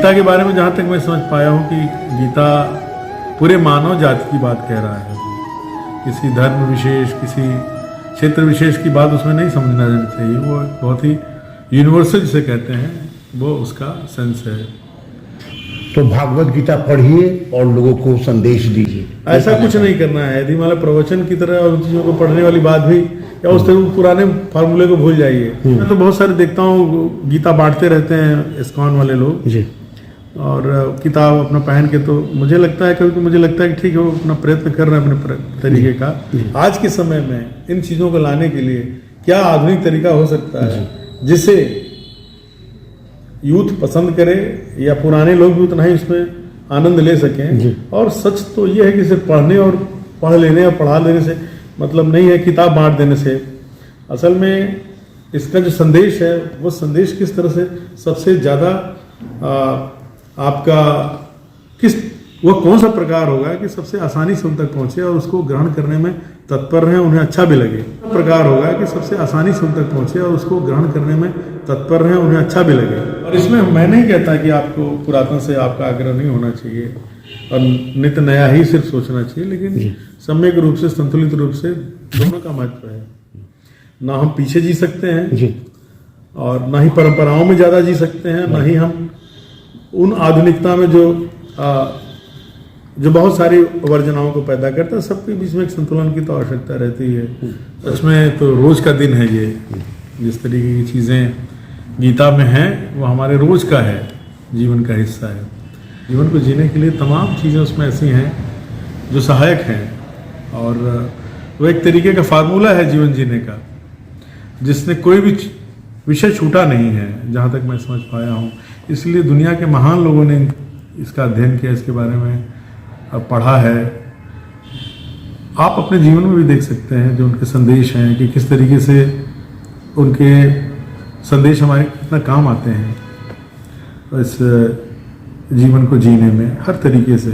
गीता के बारे में जहाँ तक मैं समझ पाया हूँ कि गीता पूरे मानव जाति की बात कह रहा है, किसी धर्म विशेष, किसी क्षेत्र विशेष की बात उसमें नहीं समझना चाहिए। वो बहुत ही यूनिवर्सल जिसे कहते हैं, वो उसका सेंस है। तो भागवत गीता पढ़िए और लोगों को संदेश दीजिए, ऐसा कुछ नहीं करना है। यदि मतलब प्रवचन की तरह उन चीज़ों को पढ़ने वाली बात भी, या उस तरह पुराने फार्मूले को भूल जाइए। मैं तो बहुत सारे देखता हूँ गीता बांटते रहते हैं इस्कॉन वाले लोग जी, और किताब अपना पहन के, तो मुझे लगता है कभी मुझे लगता है कि ठीक है, वो अपना प्रयत्न कर रहे हैं अपने तरीके का। आज के समय में इन चीज़ों को लाने के लिए क्या आधुनिक तरीका हो सकता है जिसे यूथ पसंद करे, या पुराने लोग भी उतना ही उसमें आनंद ले सकें। और सच तो ये है कि सिर्फ पढ़ने और पढ़ लेने और पढ़ा लेने से मतलब नहीं है, किताब बांट देने से। असल में इसका जो संदेश है, वो संदेश किस तरह से सबसे ज़्यादा आपका वो कौन सा प्रकार होगा कि सबसे आसानी से उन तक पहुंचे और उसको ग्रहण करने में तत्पर रहें, उन्हें अच्छा भी लगे। प्रकार होगा कि सबसे आसानी से उन तक पहुंचे और उसको ग्रहण करने में तत्पर रहें, उन्हें अच्छा भी लगे। और इसमें मैं नहीं कहता कि आपको पुरातन से आपका आग्रह नहीं होना चाहिए और नित्य नया ही सिर्फ सोचना चाहिए, लेकिन सम्यक रूप से, संतुलित रूप से दोनों का महत्व है। ना हम पीछे जी सकते हैं और ना ही परंपराओं में ज़्यादा जी सकते हैं, ना ही हम उन आधुनिकता में जो बहुत सारी वर्जनाओं को पैदा करता है। सबके बीच में एक संतुलन की तो आवश्यकता रहती है। सच में तो रोज का दिन है ये, जिस तरीके की चीज़ें गीता में हैं वो हमारे रोज का है, जीवन का हिस्सा है। जीवन को जीने के लिए तमाम चीज़ें उसमें ऐसी हैं जो सहायक हैं, और वो एक तरीके का फार्मूला है जीवन जीने का, जिसने कोई भी विषय छूटा नहीं है जहाँ तक मैं समझ पाया हूँ। इसलिए दुनिया के महान लोगों ने इसका अध्ययन किया, इसके बारे में पढ़ा है। आप अपने जीवन में भी देख सकते हैं जो उनके संदेश हैं कि किस तरीके से उनके संदेश हमारे कितना काम आते हैं इस जीवन को जीने में हर तरीके से।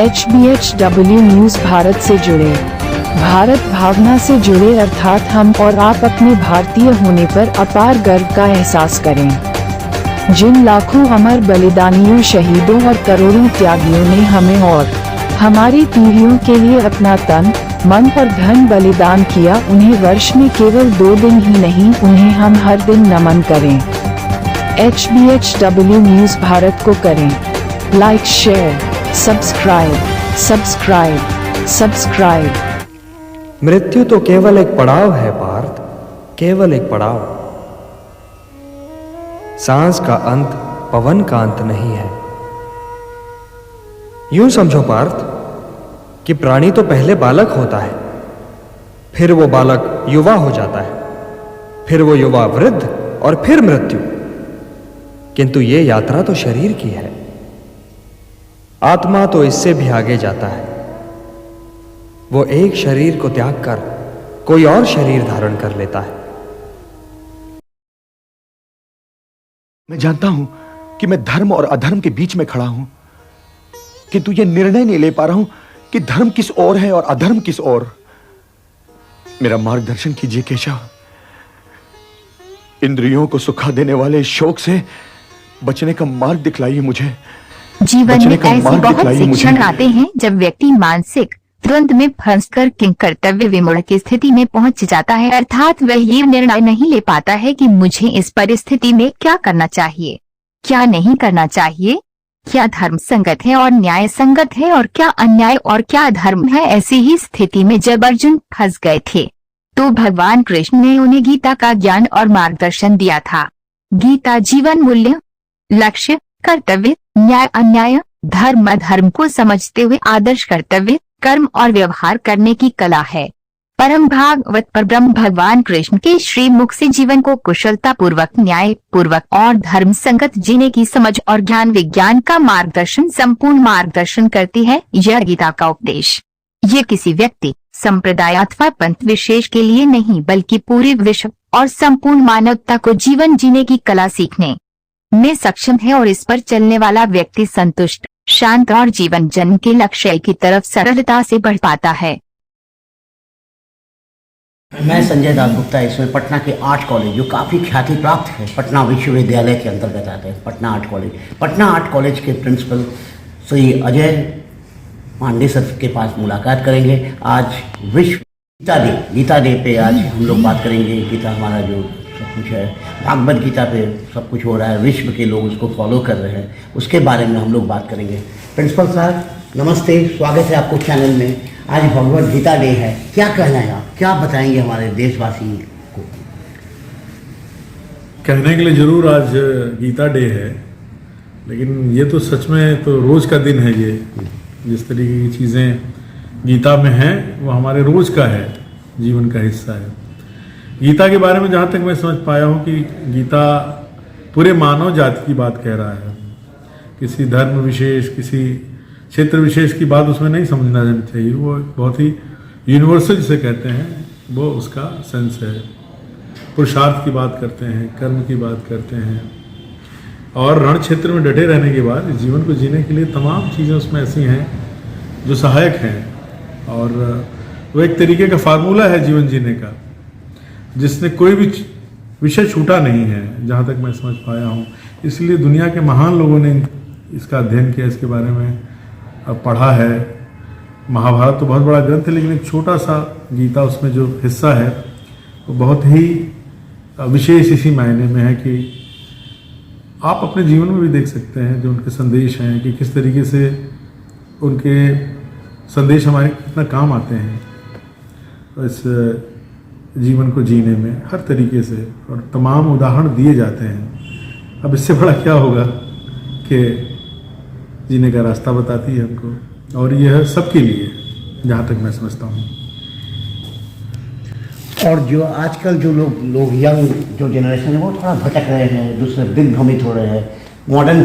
HBHW न्यूज़ भारत से जुड़े, भारत भावना से जुड़े, अर्थात हम और आप अपने भारतीय होने पर अपार गर्व का एहसास करें। जिन लाखों अमर बलिदानियों, शहीदों और करोड़ों त्यागियों ने हमें और हमारी पीढ़ियों के लिए अपना तन, मन और धन बलिदान किया, उन्हें वर्ष में केवल 2 दिन ही नहीं, उन्हें हम हर दिन नमन करें। HBHW न्यूज़ भारत को करें लाइक, शेयर, सब्सक्राइब। मृत्यु तो केवल एक पड़ाव है पार्थ, केवल एक पड़ाव। सांस का अंत पवन का अंत नहीं है। यूं समझो पार्थ कि प्राणी तो पहले बालक होता है, फिर वो बालक युवा हो जाता है, फिर वो युवा वृद्ध और फिर मृत्यु। किंतु ये यात्रा तो शरीर की है। आत्मा तो इससे भी आगे जाता है। वो एक शरीर को त्याग कर कोई और शरीर धारण कर लेता है। मैं जानता हूं कि मैं धर्म और अधर्म के बीच में खड़ा हूं, किंतु यह निर्णय नहीं ले पा रहा हूं कि धर्म किस ओर है और अधर्म किस ओर। मेरा मार्गदर्शन कीजिए केशव। इंद्रियों को सुखा देने वाले शौक से बचने का मार्ग दिखलाइए मुझे। जीवन में ऐसे बहुत से क्षण आते हैं जब व्यक्ति मानसिक द्वंद में फंसकर किंग कर्तव्य विमूढ़ की स्थिति में पहुंच जाता है, अर्थात वह ये निर्णय नहीं ले पाता है कि मुझे इस परिस्थिति में क्या करना चाहिए, क्या नहीं करना चाहिए, क्या धर्म संगत है और न्याय संगत है और क्या अन्याय और क्या धर्म है। ऐसी ही स्थिति में जब अर्जुन फंस गए थे तो भगवान कृष्ण ने उन्हें गीता का ज्ञान और मार्गदर्शन दिया था। गीता जीवन मूल्य, लक्ष्य, कर्तव्य, न्याय अन्याय, धर्म अधर्म को समझते हुए आदर्श कर्तव्य, कर्म और व्यवहार करने की कला है। परम भागवत पर ब्रह्म भगवान कृष्ण के श्रीमुख से जीवन को कुशलता पूर्वक, न्याय पूर्वक और धर्म संगत जीने की समझ और ज्ञान विज्ञान का मार्गदर्शन, संपूर्ण मार्गदर्शन करती है यह गीता का उपदेश। ये किसी व्यक्ति, संप्रदाय अथवा पंथ विशेष के लिए नहीं, बल्कि पूरे विश्व और संपूर्ण मानवता को जीवन जीने की कला सीखने में सक्षम है, और इस पर चलने वाला व्यक्ति संतुष्ट, शांत और जीवन जन्म के लक्ष्य की तरफ सरलता से बढ़ पाता है। मैं संजय दास गुप्ता, इसमें पटना के आर्ट कॉलेज जो काफ़ी ख्याति प्राप्त है, पटना विश्वविद्यालय के अंतर्गत आते हैं पटना आर्ट कॉलेज के प्रिंसिपल श्री अजय पांडे सर के पास मुलाकात करेंगे। आज विश्व गीता डे पे आज हम लोग बात करेंगे। गीता हमारा जो सब कुछ है, भागवत गीता पे सब कुछ हो रहा है, विश्व के लोग उसको फॉलो कर रहे हैं, उसके बारे में हम लोग बात करेंगे। प्रिंसिपल साहब नमस्ते, स्वागत है आपको चैनल में। आज भगवत गीता डे है, क्या कहना है आप, क्या बताएंगे हमारे देशवासी को? कहने के लिए जरूर आज गीता डे है, लेकिन ये तो सच में तो रोज का दिन है। ये जिस तरीके की चीज़ें गीता में हैं वो हमारे रोज का है, जीवन का हिस्सा है। गीता के बारे में जहाँ तक मैं समझ पाया हूँ कि गीता पूरे मानव जाति की बात कह रहा है। किसी धर्म विशेष, किसी क्षेत्र विशेष की बात उसमें नहीं समझना चाहिए। वो बहुत ही यूनिवर्सल जिसे कहते हैं वो उसका सेंस है। पुरुषार्थ की बात करते हैं, कर्म की बात करते हैं, और रण क्षेत्र में डटे रहने के बाद जीवन को जीने के लिए तमाम चीज़ें उसमें ऐसी हैं जो सहायक हैं। और वो एक तरीके का फार्मूला है जीवन जीने का, जिसने कोई भी विषय छूटा नहीं है जहाँ तक मैं समझ पाया हूँ। इसलिए दुनिया के महान लोगों ने इसका अध्ययन किया, इसके बारे में पढ़ा है। महाभारत तो बहुत बड़ा ग्रंथ है, लेकिन एक छोटा सा गीता उसमें जो हिस्सा है वो बहुत ही विशेष इसी मायने में है कि आप अपने जीवन में भी देख सकते हैं जो उनके संदेश हैं कि किस तरीके से उनके संदेश हमारे कितना काम आते हैं इस जीवन को जीने में हर तरीके से, और तमाम उदाहरण दिए जाते हैं। अब इससे बड़ा क्या होगा कि जीने का रास्ता बताती है हमको, और यह सबके लिए जहाँ तक मैं समझता हूँ। और जो आजकल जो लोग यंग जो जनरेशन है वो थोड़ा भटक रहे हैं, दूसरे दिग्भ्रमित हो रहे हैं। मॉडर्न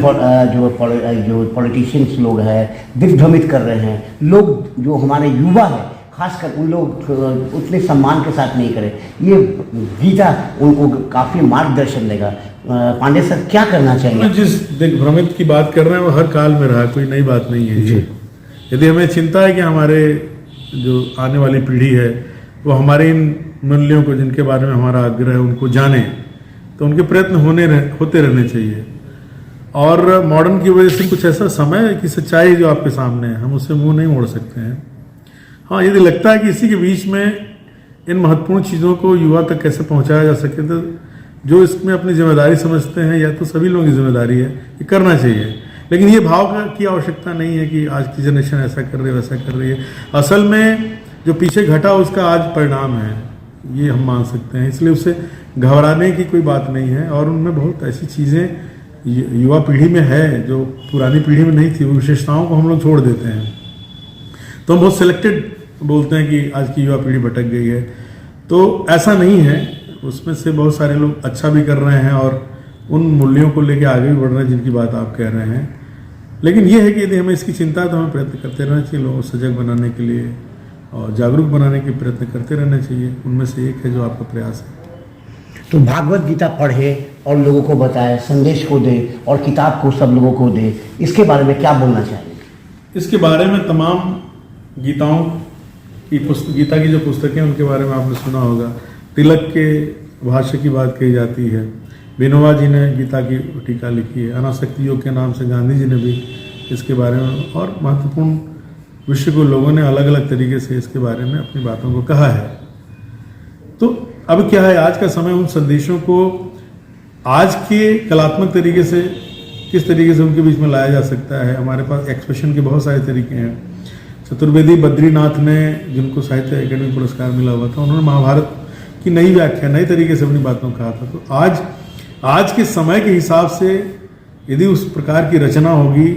जो पॉलिटिशियंस लोग हैं दिग्भ्रमित कर रहे हैं। लोग जो हमारे युवा है खासकर उन लोग उतने सम्मान के साथ नहीं करें। ये गीता उनको काफ़ी मार्गदर्शन देगा। पांडे सर क्या करना चाहिए? जिस दिग्भ्रमित की बात कर रहे हैं वो हर काल में रहा, कोई नई बात नहीं है। यदि हमें चिंता है कि हमारे जो आने वाली पीढ़ी है वो हमारे इन मूल्यों को, जिनके बारे में हमारा आग्रह है, उनको जाने, तो उनके प्रयत्न होते रहने चाहिए। और मॉडर्न की वजह से कुछ ऐसा समय है कि सच्चाई जो आपके सामने है हम उससे मुंह नहीं मोड़ सकते हैं। हाँ, यदि लगता है कि इसी के बीच में इन महत्वपूर्ण चीज़ों को युवा तक कैसे पहुंचाया जा सके, तो जो इसमें अपनी जिम्मेदारी समझते हैं, या तो सभी लोगों की जिम्मेदारी है, ये करना चाहिए। लेकिन ये भाव की आवश्यकता नहीं है कि आज की जनरेशन ऐसा कर रही है वैसा कर रही है। असल में जो पीछे घटा उसका आज परिणाम है, ये हम मान सकते हैं। इसलिए उससे घबराने की कोई बात नहीं है। और उनमें बहुत ऐसी चीज़ें युवा पीढ़ी में है जो पुरानी पीढ़ी में नहीं थी। वो विशेषताओं को हम लोग छोड़ देते हैं, तो हम बहुत सिलेक्टेड बोलते हैं कि आज की युवा पीढ़ी भटक गई है। तो ऐसा नहीं है, उसमें से बहुत सारे लोग अच्छा भी कर रहे हैं और उन मूल्यों को लेकर आगे भी बढ़ रहे हैं जिनकी बात आप कह रहे हैं। लेकिन यह है कि यदि हमें इसकी चिंता है तो हमें प्रयत्न करते रहना चाहिए, लोगों को सजग बनाने के लिए और जागरूक बनाने के प्रयत्न करते रहना चाहिए। उनमें से एक है जो आपका प्रयास है। तो भागवत गीता पढ़े और लोगों को बताए, संदेश को दे और किताब को सब लोगों को दे, इसके बारे में क्या बोलना चाहिए? इसके बारे में तमाम गीताओं की गीता की जो पुस्तकें उनके बारे में आपने सुना होगा। तिलक के भाष्य की बात कही जाती है। विनोबा जी ने गीता की टीका लिखी है। अनासक्ति योग के नाम से गांधी जी ने भी इसके बारे में, और महत्वपूर्ण विषय को लोगों ने अलग अलग तरीके से इसके बारे में अपनी बातों को कहा है। तो अब क्या है, आज का समय उन संदेशों को आज के कलात्मक तरीके से किस तरीके से उनके बीच में लाया जा सकता है। हमारे पास एक्सप्रेशन के बहुत सारे तरीके हैं। चतुर्वेदी बद्रीनाथ ने, जिनको साहित्य अकेडमी पुरस्कार मिला हुआ था, उन्होंने महाभारत की नई व्याख्या, नई तरीके से अपनी बातों को कहा था। तो आज के समय के हिसाब से यदि उस प्रकार की रचना होगी,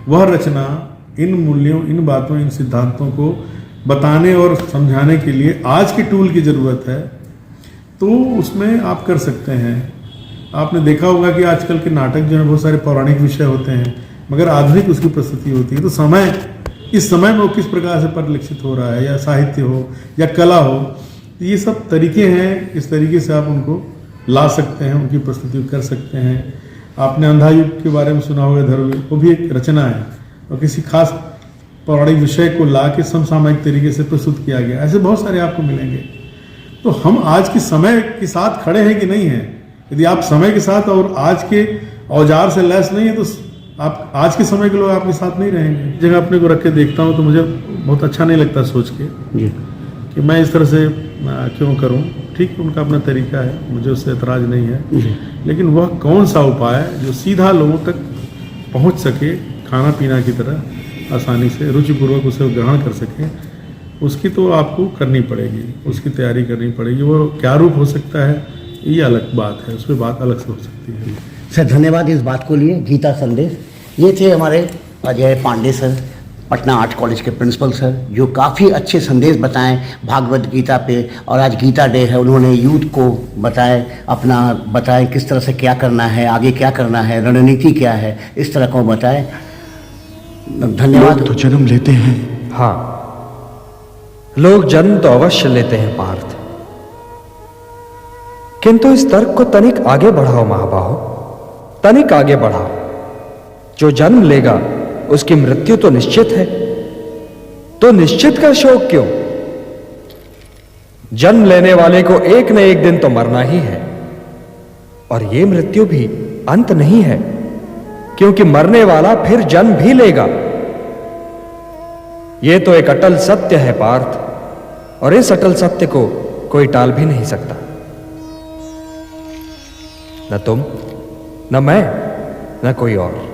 वह रचना इन मूल्यों, इन बातों, इन सिद्धांतों को बताने और समझाने के लिए आज के टूल की ज़रूरत है, तो उसमें आप कर सकते हैं। आपने देखा होगा कि आजकल के नाटक जो है बहुत सारे पौराणिक विषय होते हैं, मगर आधुनिक उसकी प्रस्तुति होती है। तो समय, इस समय में वो किस प्रकार से परिलक्षित हो रहा है, या साहित्य हो या कला हो, तो ये सब तरीके हैं। इस तरीके से आप उनको ला सकते हैं, उनकी प्रस्तुति कर सकते हैं। आपने अंधा युग के बारे में सुना होगा, धर्मयुग, वो भी एक रचना है और किसी खास पौराणिक विषय को ला के समसामयिक तरीके से प्रस्तुत किया गया। ऐसे बहुत सारे आपको मिलेंगे। तो हम आज के समय के साथ खड़े हैं कि नहीं हैं। यदि आप समय के साथ और आज के औजार से लैस नहीं है तो आप आज के समय के लोग आपके साथ नहीं रहेंगे। जगह अपने को रख के देखता हूँ तो मुझे बहुत अच्छा नहीं लगता सोच के कि मैं इस तरह से क्यों करूं। ठीक, उनका अपना तरीका है, मुझे उससे एतराज नहीं है, लेकिन वह कौन सा उपाय है जो सीधा लोगों तक पहुंच सके, खाना पीना की तरह आसानी से रुचिपूर्वक उसे ग्रहण कर सके, उसकी तो आपको करनी पड़ेगी, उसकी तैयारी करनी पड़ेगी। वो क्या रूप हो सकता है ये अलग बात है, उस पर बात अलग से हो सकती है। सर धन्यवाद इस बात को लिए। गीता संदेश, ये थे हमारे Ajay Pandey sir, Patna art college के प्रिंसिपल सर, जो काफ़ी अच्छे संदेश बताएं भागवत गीता पे। और आज गीता डे है, उन्होंने यूथ को बताएं किस तरह से क्या करना है, आगे क्या करना है, रणनीति क्या है, इस तरह को बताएं। धन्यवाद। लोग तो जन्म लेते हैं। हाँ, लोग जन्म तो अवश्य लेते हैं पार्थ, किंतु इस तर्क को तनिक आगे बढ़ाओ महाबाहो, तनिक आगे बढ़ाओ। जो जन्म लेगा उसकी मृत्यु तो निश्चित है, तो निश्चित का शोक क्यों? जन्म लेने वाले को एक न एक दिन तो मरना ही है, और यह मृत्यु भी अंत नहीं है, क्योंकि मरने वाला फिर जन्म भी लेगा। यह तो एक अटल सत्य है पार्थ, और इस अटल सत्य को कोई टाल भी नहीं सकता। न तुम, न मैं, न कोई और।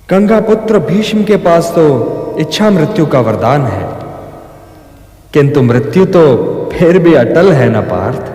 गंगा पुत्र भीष्म के पास तो इच्छा मृत्यु का वरदान है, किंतु मृत्यु तो फिर भी अटल है न पार्थ।